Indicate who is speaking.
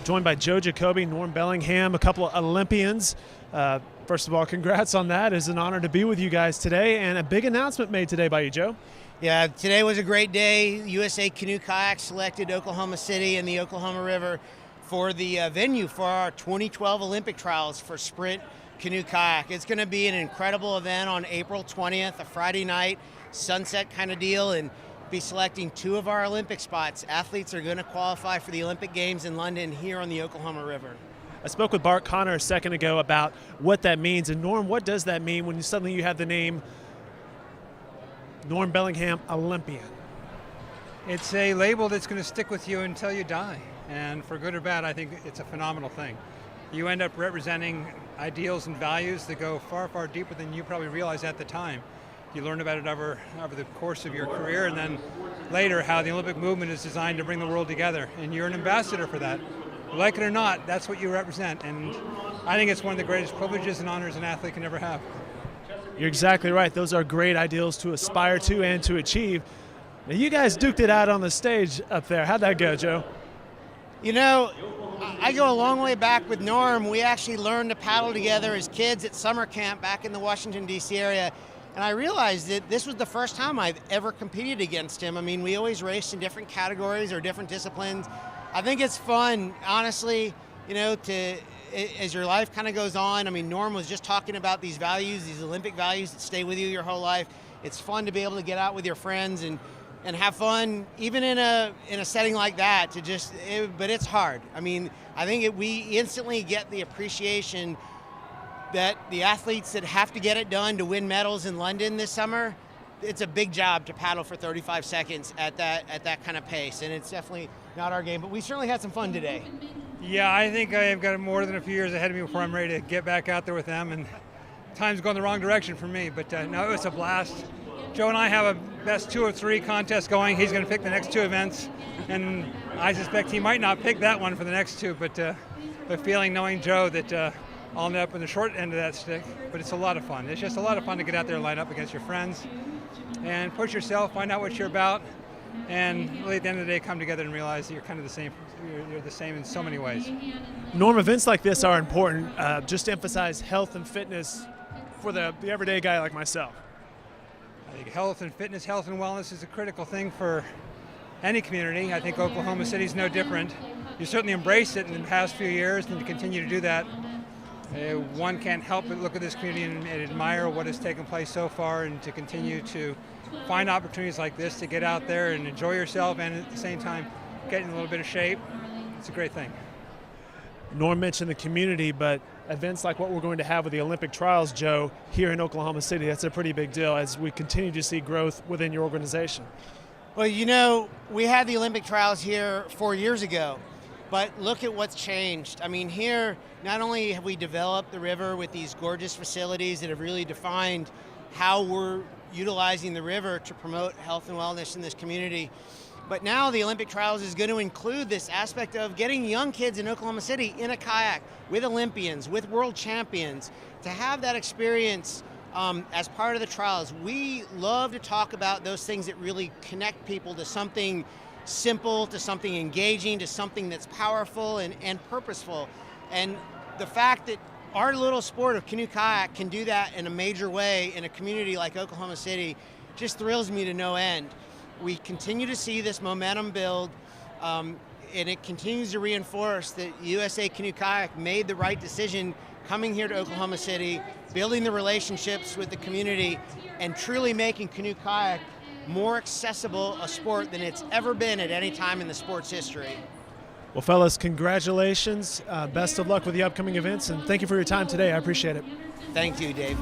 Speaker 1: joined by Jacobi and Norm Bellingham, a couple of Olympians. First of all, congrats on that. It's an honor to be with you guys today, and a big announcement made today by you, Joe.
Speaker 2: Yeah, today was a great day. USA Canoe Kayak selected Oklahoma City and the Oklahoma River for the venue for our 2012 Olympic trials for sprint canoe kayak. It's going to be an incredible event on April 20th, a Friday night, sunset kind of deal, and be selecting 2 of our Olympic spots. Athletes are going to qualify for the Olympic Games in London here on the Oklahoma River.
Speaker 1: I spoke with Bart Connor a second ago about what that means. And Norm, what does that mean when suddenly you have the name Norm Bellingham Olympian?
Speaker 3: It's a label that's going to stick with you until you die. And for good or bad, I think it's a phenomenal thing. You end up representing ideals and values that go far, far deeper than you probably realized at the time. You learn about it over the course of your career, and then later how the Olympic movement is designed to bring the world together. And you're an ambassador for that. Like it or not, that's what you represent. And I think it's one of the greatest privileges and honors an athlete can ever have.
Speaker 1: You're exactly right. Those are great ideals to aspire to and to achieve. Now, you guys duked it out on the stage up there. How'd that go, Joe?
Speaker 2: You know, I go a long way back with Norm. We actually learned to paddle together as kids at summer camp back in the Washington, D.C. area. And I realized that this was the first time I've ever competed against him. I mean, we always raced in different categories or different disciplines. I think it's fun, honestly, you know, as your life kind of goes on. I mean, Norm was just talking about these values, these Olympic values that stay with you your whole life. It's fun to be able to get out with your friends and have fun, even in a setting like that. But it's hard. I mean, I think we instantly get the appreciation that the athletes that have to get it done to win medals in London this summer, it's a big job to paddle for 35 seconds at that kind of pace, and it's definitely not our game. But we certainly had some fun today.
Speaker 3: Yeah, I think I've got more than a few years ahead of me before I'm ready to get back out there with them, and time's going the wrong direction for me. But no, it was a blast. Joe and I have a best 2 or 3 contest going. He's going to pick the next 2 events, and I suspect he might not pick that one for the next 2. But the feeling, knowing Joe, that I'll end up in the short end of that stick. But it's a lot of fun. It's just a lot of fun to get out there and line up against your friends and push yourself, find out what you're about, and really at the end of the day come together and realize that you're kind of the same. You're the same in so many ways.
Speaker 1: Norm, events like this are important, just to emphasize health and fitness for the everyday guy like myself.
Speaker 3: I think health and fitness, health and wellness is a critical thing for any community. I think Oklahoma City is no different. You certainly embraced it in the past few years, and you continue to do that. One can't help but look at this community and admire what has taken place so far, and to continue to find opportunities like this to get out there and enjoy yourself, and at the same time get in a little bit of shape. It's a great thing.
Speaker 1: Norm mentioned the community, but events like what we're going to have with the Olympic trials, Joe, here in Oklahoma City, that's a pretty big deal as we continue to see growth within your organization.
Speaker 2: Well, you know, we had the Olympic trials here 4 years ago, but look at what's changed. I mean, here, not only have we developed the river with these gorgeous facilities that have really defined how we're utilizing the river to promote health and wellness in this community, but now the Olympic trials is going to include this aspect of getting young kids in Oklahoma City in a kayak with Olympians, with world champions, to have that experience as part of the trials. We love to talk about those things that really connect people to something simple, to something engaging, to something that's powerful and purposeful. And the fact that our little sport of canoe kayak can do that in a major way in a community like Oklahoma City just thrills me to no end. We continue to see this momentum build, and it continues to reinforce that USA Canoe Kayak made the right decision coming here to Oklahoma City, building the relationships with the community, and truly making canoe kayak more accessible a sport than it's ever been at any time in the sport's history.
Speaker 1: Well, fellas, congratulations. Best of luck with the upcoming events, and thank you for your time today. I appreciate it.
Speaker 2: Thank you, Dave.